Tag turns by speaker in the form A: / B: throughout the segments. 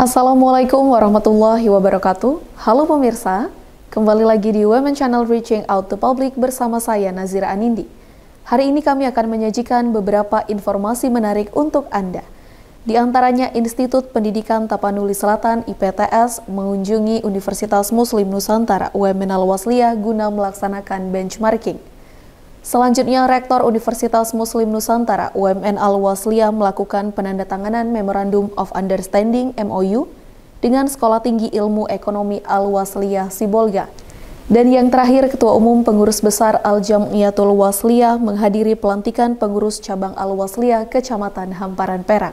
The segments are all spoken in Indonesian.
A: Assalamualaikum warahmatullahi wabarakatuh. Halo pemirsa, kembali lagi di Women Channel Reaching Out to Public bersama saya Nazira Anindi. Hari ini kami akan menyajikan beberapa informasi menarik untuk Anda. Di antaranya Institut Pendidikan Tapanuli Selatan IPTS mengunjungi Universitas Muslim Nusantara UMN Al-Wasliyah guna melaksanakan benchmarking. Selanjutnya, Rektor Universitas Muslim Nusantara UMN Al-Wasliyah melakukan penandatanganan Memorandum of Understanding MOU dengan Sekolah Tinggi Ilmu Ekonomi Al-Wasliyah Sibolga. Dan yang terakhir, Ketua Umum Pengurus Besar Al-Jam'iyatul Wasliyah menghadiri pelantikan pengurus cabang Al-Wasliyah Kecamatan Hamparan Perak.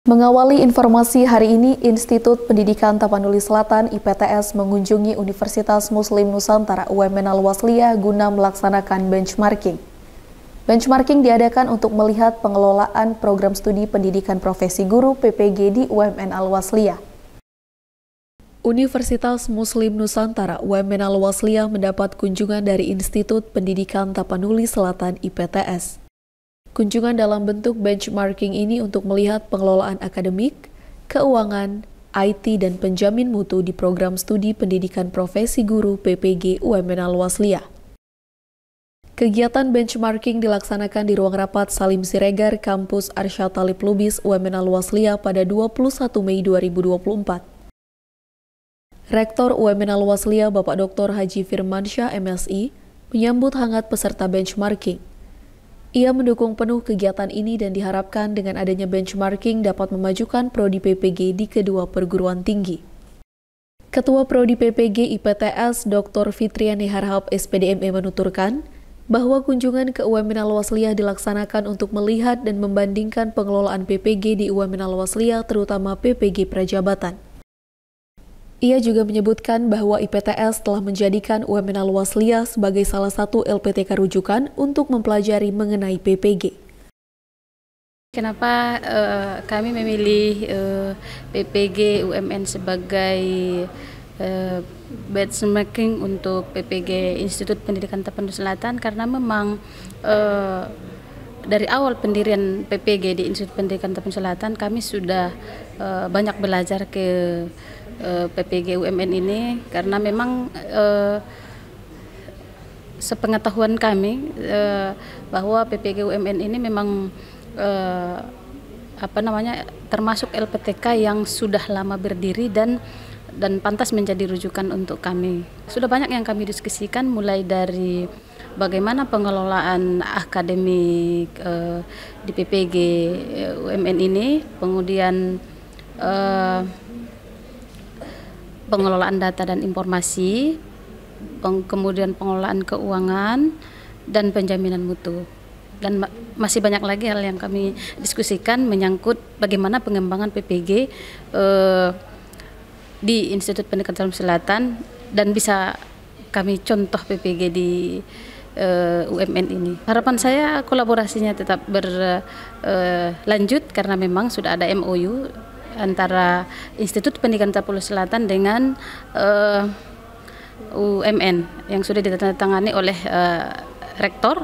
A: Mengawali informasi hari ini, Institut Pendidikan Tapanuli Selatan IPTS mengunjungi Universitas Muslim Nusantara UMN Al-Wasliyah guna melaksanakan benchmarking. Benchmarking diadakan untuk melihat pengelolaan program studi pendidikan profesi guru PPG di UMN Al-Wasliyah. Universitas Muslim Nusantara UMN Al-Wasliyah mendapat kunjungan dari Institut Pendidikan Tapanuli Selatan IPTS. Kunjungan dalam bentuk benchmarking ini untuk melihat pengelolaan akademik, keuangan, IT, dan penjamin mutu di program studi pendidikan profesi guru PPG UMN Al-Wasliyah. Kegiatan benchmarking dilaksanakan di ruang rapat Salim Siregar, Kampus Arsyad Talib Lubis UMN Al-Wasliyah pada 21 Mei 2024. Rektor UMN Al-Wasliyah Bapak Dr. Haji Firmansyah MSI menyambut hangat peserta benchmarking. Ia mendukung penuh kegiatan ini dan diharapkan dengan adanya benchmarking dapat memajukan prodi PPG di kedua perguruan tinggi. Ketua Prodi PPG IPTS Dr. Fitriani Harhab SPDME menuturkan bahwa kunjungan ke UMN Al-Wasliyah dilaksanakan untuk melihat dan membandingkan pengelolaan PPG di UMN Al-Wasliyah terutama PPG Prajabatan. Ia juga menyebutkan bahwa IPTS telah menjadikan UMN Al-Wasliyah sebagai salah satu LPTK rujukan untuk mempelajari mengenai PPG.
B: Kenapa kami memilih PPG UMN sebagai benchmarking untuk PPG Institut Pendidikan Tapanuli Selatan? Karena memang dari awal pendirian PPG di Institut Pendidikan Tapanuli Selatan kami sudah banyak belajar ke PPG UMN ini, karena memang sepengetahuan kami bahwa PPG UMN ini memang termasuk LPTK yang sudah lama berdiri dan pantas menjadi rujukan untuk kami. Sudah banyak yang kami diskusikan, mulai dari bagaimana pengelolaan akademik di PPG UMN ini, kemudian pengelolaan data dan informasi, kemudian pengelolaan keuangan, dan penjaminan mutu. Dan masih banyak lagi hal yang kami diskusikan menyangkut bagaimana pengembangan PPG di Institut Pendidikan Tapanuli Selatan, dan bisa kami contoh PPG di UMN ini. Harapan saya kolaborasinya tetap berlanjut karena memang sudah ada MOU antara Institut Pendidikan Tapanuli Selatan dengan UMN yang sudah ditandatangani oleh Rektor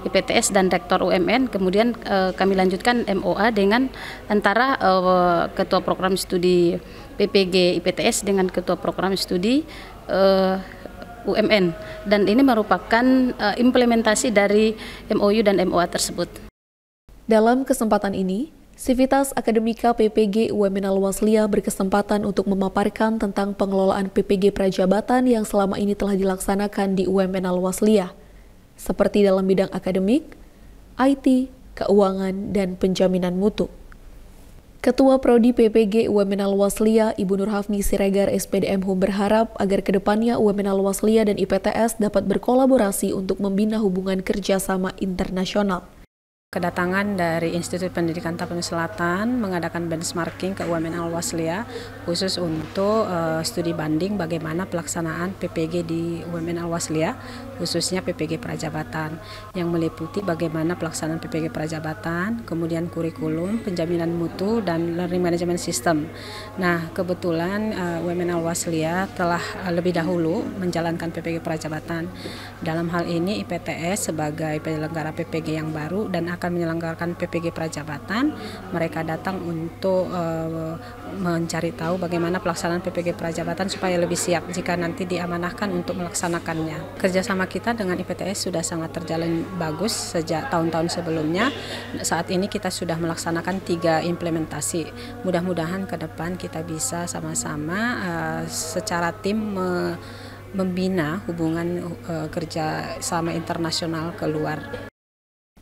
B: IPTS dan Rektor UMN. Kemudian kami lanjutkan MOA dengan antara Ketua Program Studi PPG IPTS dengan Ketua Program Studi UMN, dan ini merupakan implementasi dari MOU dan MOA tersebut.
A: Dalam kesempatan ini, Sivitas Akademika PPG UMN Al-Wasliyah berkesempatan untuk memaparkan tentang pengelolaan PPG Prajabatan yang selama ini telah dilaksanakan di UMN Al-Wasliyah, seperti dalam bidang akademik, IT, keuangan, dan penjaminan mutu. Ketua Prodi PPG UMN Al-Wasliyah Ibu Nur Hafni Siregar SPDM Hum berharap agar kedepannya UMN Al-Wasliyah dan IPTS dapat berkolaborasi untuk membina hubungan kerjasama internasional.
C: kedatangan dari Institut Pendidikan Tapanuli Selatan mengadakan benchmarking ke UMN Al-Wasliyah khusus untuk studi banding bagaimana pelaksanaan PPG di UMN Al-Wasliyah, khususnya PPG Prajabatan yang meliputi bagaimana pelaksanaan PPG Prajabatan, kemudian kurikulum, penjaminan mutu, dan learning management system. Nah, kebetulan UMN Al-Wasliyah telah lebih dahulu menjalankan PPG Prajabatan. Dalam hal ini IPTS sebagai penyelenggara PPG yang baru dan akan menyelenggarakan PPG Prajabatan, mereka datang untuk mencari tahu bagaimana pelaksanaan PPG Prajabatan supaya lebih siap jika nanti diamanahkan untuk melaksanakannya. Kerjasama kita dengan IPTS sudah sangat terjalin bagus sejak tahun-tahun sebelumnya. Saat ini kita sudah melaksanakan 3 implementasi. Mudah-mudahan ke depan kita bisa sama-sama secara tim membina hubungan kerja sama internasional keluar.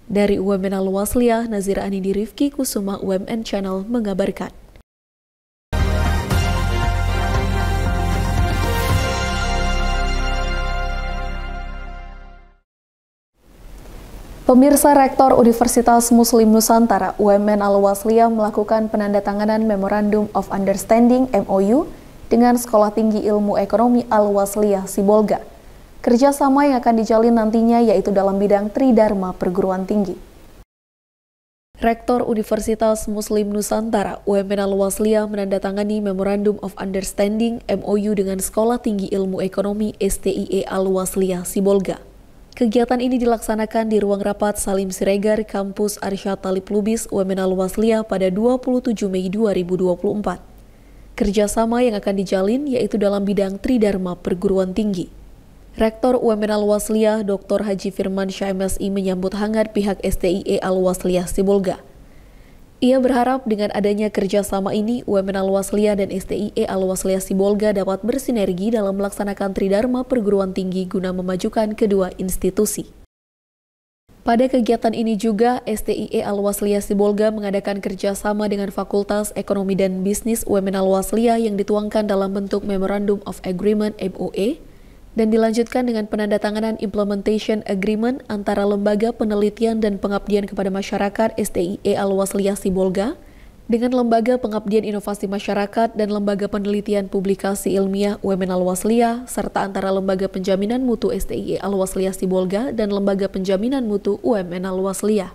A: Dari UMN Al-Wasliyah, Nazira Anindi Rifki Kusuma UMN Channel mengabarkan. Pemirsa, Rektor Universitas Muslim Nusantara UMN Al-Wasliyah melakukan penandatanganan Memorandum of Understanding MOU dengan Sekolah Tinggi Ilmu Ekonomi Al-Wasliyah Sibolga. Kerjasama yang akan dijalin nantinya yaitu dalam bidang Tridharma Perguruan Tinggi. Rektor Universitas Muslim Nusantara UMN Al-Wasliyah menandatangani Memorandum of Understanding MOU dengan Sekolah Tinggi Ilmu Ekonomi STIE Al-Wasliyah Sibolga. Kegiatan ini dilaksanakan di ruang rapat Salim Siregar, Kampus Arsyad Talib Lubis UMN Al-Wasliyah pada 27 Mei 2024. Kerjasama yang akan dijalin yaitu dalam bidang Tridharma Perguruan Tinggi. Rektor UMN Al-Wasliyah Dr. Haji Firman Syah MSI menyambut hangat pihak STIE Al-Wasliyah Sibolga. Ia berharap dengan adanya kerjasama ini, UMN Al-Wasliyah dan STIE Al-Wasliyah Sibolga dapat bersinergi dalam melaksanakan Tridharma Perguruan Tinggi guna memajukan kedua institusi. Pada kegiatan ini juga, STIE Al-Wasliyah Sibolga mengadakan kerjasama dengan Fakultas Ekonomi dan Bisnis UMN Al-Wasliyah yang dituangkan dalam bentuk Memorandum of Agreement MOA, dan dilanjutkan dengan penandatanganan Implementation Agreement antara Lembaga Penelitian dan Pengabdian kepada Masyarakat STIE Al-Wasliyah Sibolga dengan Lembaga Pengabdian Inovasi Masyarakat dan Lembaga Penelitian Publikasi Ilmiah UMN Al-Wasliyah serta antara Lembaga Penjaminan Mutu STIE Al-Wasliyah Sibolga dan Lembaga Penjaminan Mutu UMN Al-Wasliyah.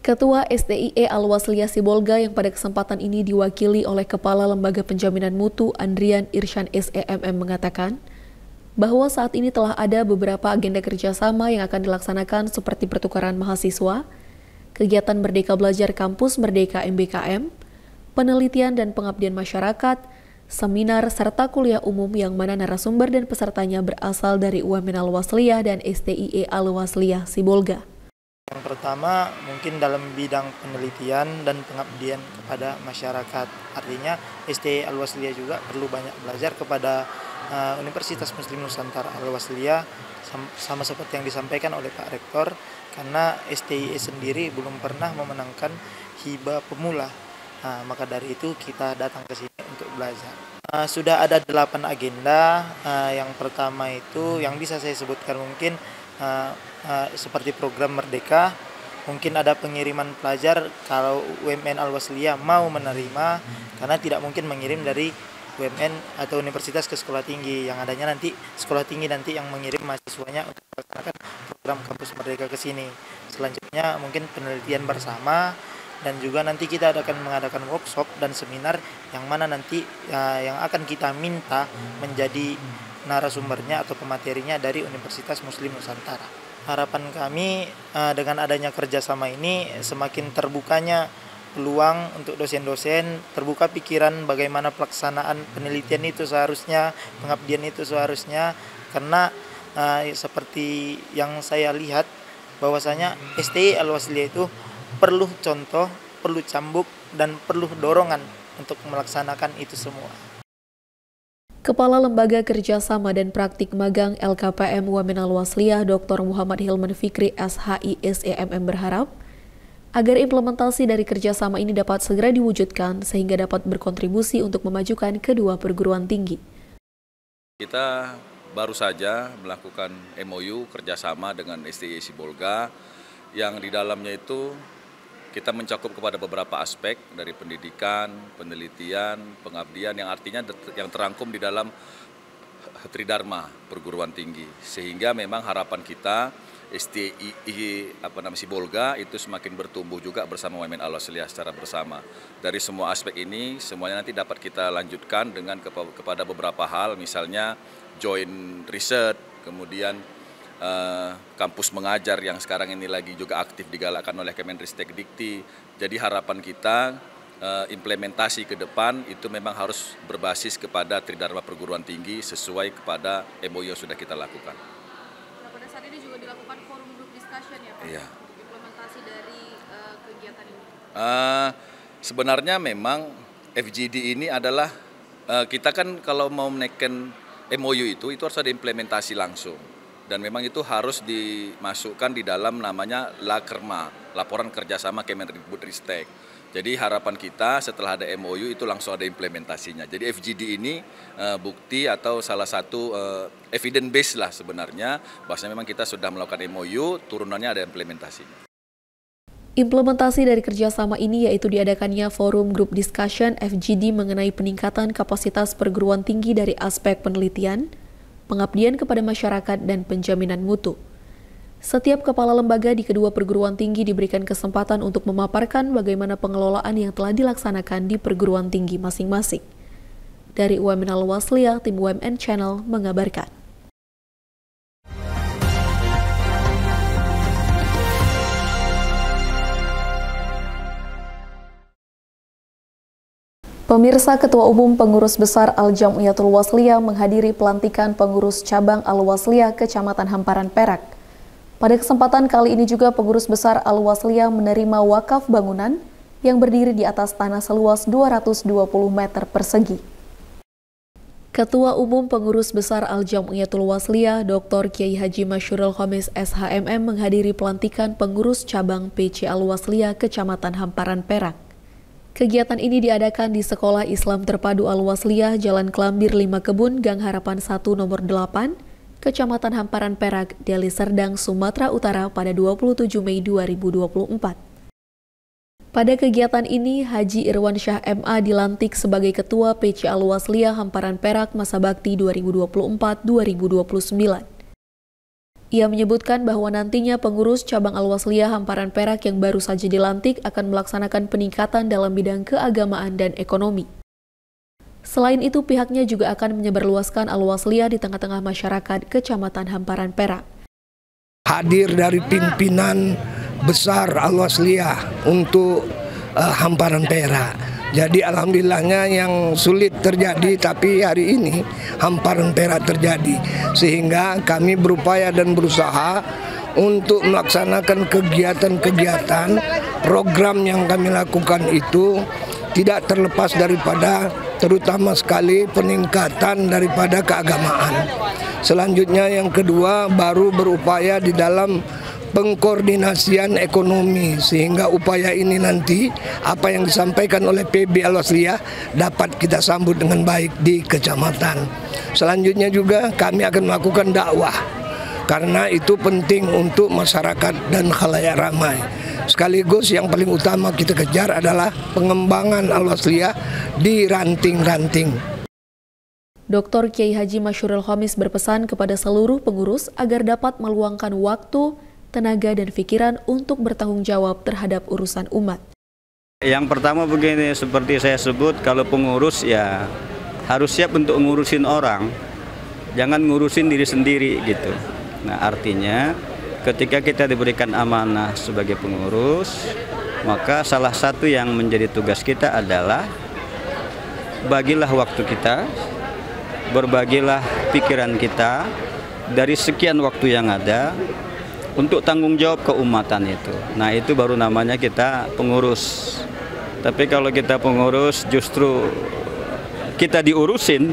A: Ketua STIE Al-Wasliyah Sibolga yang pada kesempatan ini diwakili oleh Kepala Lembaga Penjaminan Mutu Andrian Irsyan SEMM mengatakan bahwa saat ini telah ada beberapa agenda kerjasama yang akan dilaksanakan seperti pertukaran mahasiswa, kegiatan Merdeka Belajar Kampus Merdeka MBKM, penelitian dan pengabdian masyarakat, seminar, serta kuliah umum yang mana narasumber dan pesertanya berasal dari UMN Al-Wasliyah dan STIE Al-Wasliyah Sibolga.
D: Yang pertama mungkin dalam bidang penelitian dan pengabdian kepada masyarakat. Artinya STIE Al-Wasliyah juga perlu banyak belajar kepada Universitas Muslim Nusantara Al-Wasliyah sama seperti yang disampaikan oleh Pak Rektor, karena STIE sendiri belum pernah memenangkan hibah pemula. Maka dari itu kita datang ke sini untuk belajar. Sudah ada 8 agenda. Yang pertama itu yang bisa saya sebutkan mungkin seperti program Merdeka. Mungkin ada pengiriman pelajar kalau UMN Al-Wasliyah mau menerima, karena tidak mungkin mengirim dari UMN atau universitas ke sekolah tinggi, yang adanya nanti sekolah tinggi nanti yang mengirim mahasiswanya untuk melaksanakan program kampus Merdeka ke sini. Selanjutnya mungkin penelitian bersama, dan juga nanti kita akan mengadakan workshop dan seminar yang mana nanti yang akan kita minta menjadi narasumbernya atau pematerinya dari Universitas Muslim Nusantara. Harapan kami dengan adanya kerjasama ini semakin terbukanya peluang untuk dosen-dosen, terbuka pikiran bagaimana pelaksanaan penelitian itu seharusnya, pengabdian itu seharusnya, karena seperti yang saya lihat bahwasanya STIE Al-Wasliyah itu perlu contoh, perlu cambuk, dan perlu dorongan untuk melaksanakan itu semua.
A: Kepala Lembaga Kerjasama dan Praktik Magang LKPM UMN Al-Wasliyah Dr. Muhammad Hilman Fikri SHI SEMM berharap agar implementasi dari kerjasama ini dapat segera diwujudkan sehingga dapat berkontribusi untuk memajukan kedua perguruan tinggi.
E: Kita baru saja melakukan MOU kerjasama dengan STIE Sibolga yang di dalamnya itu kita mencakup kepada beberapa aspek dari pendidikan, penelitian, pengabdian yang artinya yang terangkum di dalam Tridharma perguruan tinggi. Sehingga memang harapan kita STI Sibolga itu semakin bertumbuh juga bersama UMN Al-Wasliyah secara bersama. Dari semua aspek ini semuanya nanti dapat kita lanjutkan dengan kepada beberapa hal, misalnya joint research, kemudian kampus mengajar yang sekarang ini lagi juga aktif digalakkan oleh Kemenristek Dikti. Jadi harapan kita implementasi ke depan itu memang harus berbasis kepada Tridharma perguruan tinggi sesuai kepada MOU yang sudah kita lakukan.
A: Nah, pada saat ini juga dilakukan forum group discussion ya Pak,
E: iya,
A: untuk implementasi dari kegiatan ini.
E: Sebenarnya memang FGD ini adalah kita kan kalau mau menaikkan MOU itu harus ada implementasi langsung. Dan memang itu harus dimasukkan di dalam namanya Lakerma, Laporan Kerjasama Kemendikbudristek. Jadi harapan kita setelah ada MOU itu langsung ada implementasinya. Jadi FGD ini bukti atau salah satu evidence base lah sebenarnya, bahwasanya memang kita sudah melakukan MOU, turunannya ada implementasinya.
A: Implementasi dari kerjasama ini yaitu diadakannya forum group discussion FGD mengenai peningkatan kapasitas perguruan tinggi dari aspek penelitian, pengabdian kepada masyarakat, dan penjaminan mutu. Setiap kepala lembaga di kedua perguruan tinggi diberikan kesempatan untuk memaparkan bagaimana pengelolaan yang telah dilaksanakan di perguruan tinggi masing-masing. Dari UMN Al-Wasliyah, tim UMN Channel mengabarkan. Pemirsa, Ketua Umum Pengurus Besar Al-Jam'iyatul Wasliyah menghadiri pelantikan pengurus cabang Al-Wasliyah Kecamatan Hamparan Perak. Pada kesempatan kali ini juga Pengurus Besar Al-Wasliyah menerima wakaf bangunan yang berdiri di atas tanah seluas 220 meter persegi. Ketua Umum Pengurus Besar Al-Jam'iyatul Wasliyah Dr. Kiai Haji Masyurul Khomis SHMM menghadiri pelantikan pengurus cabang PC Al-Wasliyah Kecamatan Hamparan Perak. Kegiatan ini diadakan di Sekolah Islam Terpadu Al-Wasliyah, Jalan Kelambir 5 Kebun, Gang Harapan 1 nomor 8, Kecamatan Hamparan Perak, Deli Serdang, Sumatera Utara pada 27 Mei 2024. Pada kegiatan ini, Haji Irwan Syah MA dilantik sebagai Ketua PC Al-Wasliyah Hamparan Perak masa bakti 2024-2029. Ia menyebutkan bahwa nantinya pengurus cabang Al-Wasliyah Hamparan Perak yang baru saja dilantik akan melaksanakan peningkatan dalam bidang keagamaan dan ekonomi. Selain itu, pihaknya juga akan menyebarluaskan Al-Wasliyah di tengah-tengah masyarakat Kecamatan Hamparan Perak.
F: Hadir dari pimpinan besar Al-Wasliyah untuk Hamparan Perak. Jadi alhamdulillahnya yang sulit terjadi, tapi hari ini Hamparan Perak terjadi. Sehingga kami berupaya dan berusaha untuk melaksanakan kegiatan-kegiatan program yang kami lakukan itu tidak terlepas daripada terutama sekali peningkatan daripada keagamaan. Selanjutnya yang kedua baru berupaya di dalam pengkoordinasian ekonomi, sehingga upaya ini nanti apa yang disampaikan oleh PB Al-Wasliyah dapat kita sambut dengan baik di kecamatan. Selanjutnya juga kami akan melakukan dakwah karena itu penting untuk masyarakat dan khalayak ramai. Sekaligus yang paling utama kita kejar adalah pengembangan Al-Wasliyah di ranting-ranting.
A: Dr. Kiai Haji Masyurul Khomis berpesan kepada seluruh pengurus agar dapat meluangkan waktu, tenaga, dan pikiran untuk bertanggung jawab terhadap urusan umat.
G: Yang pertama begini, seperti saya sebut, kalau pengurus ya harus siap untuk ngurusin orang, jangan ngurusin diri sendiri gitu. Nah artinya ketika kita diberikan amanah sebagai pengurus, maka salah satu yang menjadi tugas kita adalah bagilah waktu kita, berbagilah pikiran kita dari sekian waktu yang ada untuk tanggung jawab keumatan itu. Nah itu baru namanya kita pengurus. Tapi kalau kita pengurus justru kita diurusin,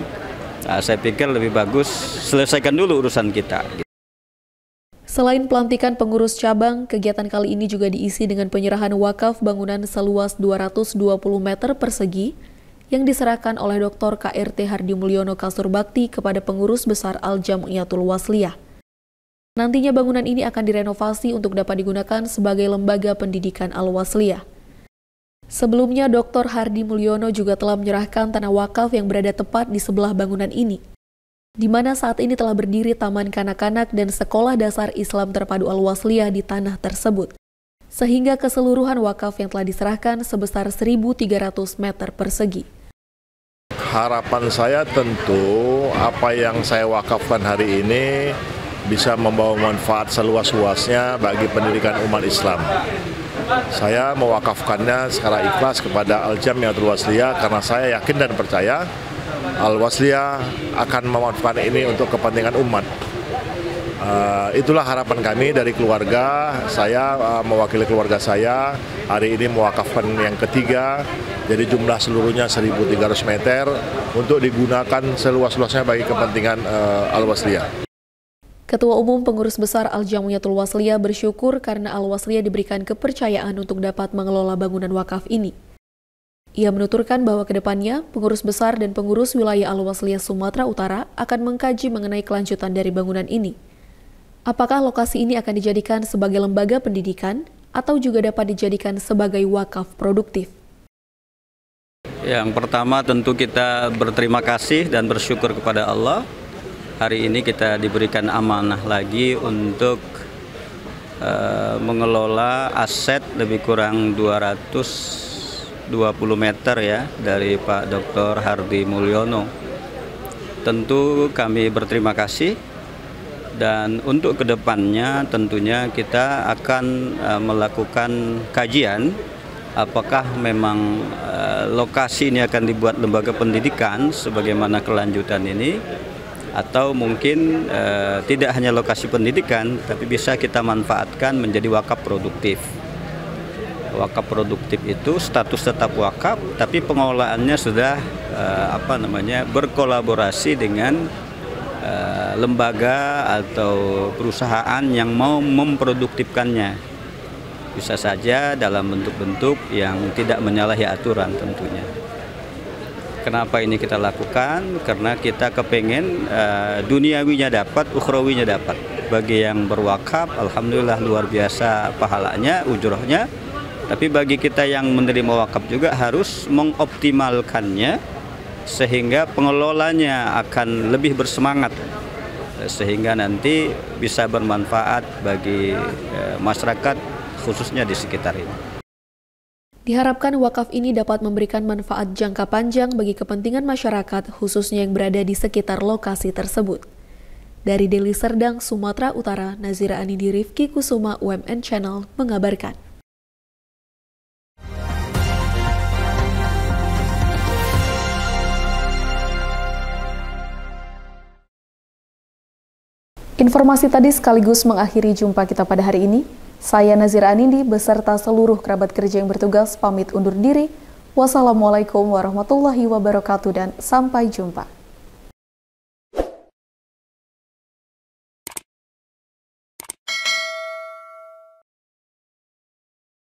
G: nah, saya pikir lebih bagus selesaikan dulu urusan kita.
A: Selain pelantikan pengurus cabang, kegiatan kali ini juga diisi dengan penyerahan wakaf bangunan seluas 220 meter persegi yang diserahkan oleh Dr. KRT Hardi Mulyono Kasur Bakti kepada pengurus besar Al-Jam'iyatul Wasliyah. Nantinya bangunan ini akan direnovasi untuk dapat digunakan sebagai lembaga pendidikan Al-Wasliyah. Sebelumnya, Dr. Hardi Mulyono juga telah menyerahkan tanah wakaf yang berada tepat di sebelah bangunan ini, di mana saat ini telah berdiri Taman Kanak-Kanak dan Sekolah Dasar Islam Terpadu Al-Wasliyah di tanah tersebut, sehingga keseluruhan wakaf yang telah diserahkan sebesar 1.300 meter persegi.
H: Harapan saya tentu apa yang saya wakafkan hari ini bisa membawa manfaat seluas-luasnya bagi pendidikan umat Islam. Saya mewakafkannya secara ikhlas kepada Al-Jamiatul Wasliyah karena saya yakin dan percaya Al-Wasliyah akan memanfaatkan ini untuk kepentingan umat. Itulah harapan kami dari keluarga. Saya mewakili keluarga saya hari ini mewakafkan yang ketiga. Jadi jumlah seluruhnya 1.300 meter untuk digunakan seluas-luasnya bagi kepentingan Al-Wasliyah.
A: Ketua Umum Pengurus Besar Al-Jamiatul Wasliyah bersyukur karena Al-Wasliyah diberikan kepercayaan untuk dapat mengelola bangunan wakaf ini. Ia menuturkan bahwa kedepannya pengurus besar dan pengurus wilayah Al-Wasliyah Sumatera Utara akan mengkaji mengenai kelanjutan dari bangunan ini. Apakah lokasi ini akan dijadikan sebagai lembaga pendidikan atau juga dapat dijadikan sebagai wakaf produktif?
G: Yang pertama tentu kita berterima kasih dan bersyukur kepada Allah. Hari ini kita diberikan amanah lagi untuk mengelola aset lebih kurang 220 meter ya dari Pak Dr. Hardi Mulyono. Tentu kami berterima kasih dan untuk kedepannya tentunya kita akan melakukan kajian apakah memang lokasi ini akan dibuat lembaga pendidikan sebagaimana kelanjutan ini, atau mungkin tidak hanya lokasi pendidikan, tapi bisa kita manfaatkan menjadi wakaf produktif. Wakaf produktif itu status tetap wakaf, tapi pengelolaannya sudah berkolaborasi dengan lembaga atau perusahaan yang mau memproduktifkannya. Bisa saja dalam bentuk-bentuk yang tidak menyalahi aturan tentunya. Kenapa ini kita lakukan? Karena kita kepengen duniawinya dapat, ukhrawinya dapat. Bagi yang berwakaf, alhamdulillah luar biasa pahalanya, ujrohnya. Tapi bagi kita yang menerima wakaf juga harus mengoptimalkannya sehingga pengelolanya akan lebih bersemangat, sehingga nanti bisa bermanfaat bagi masyarakat khususnya di sekitar ini.
A: Diharapkan wakaf ini dapat memberikan manfaat jangka panjang bagi kepentingan masyarakat, khususnya yang berada di sekitar lokasi tersebut. Dari Deli Serdang, Sumatera Utara, Nazira Anindi Rifki Kusuma, UMN Channel, mengabarkan. Informasi tadi sekaligus mengakhiri jumpa kita pada hari ini. Saya Nazira Anindi beserta seluruh kerabat kerja yang bertugas pamit undur diri. Wassalamualaikum warahmatullahi wabarakatuh dan sampai jumpa.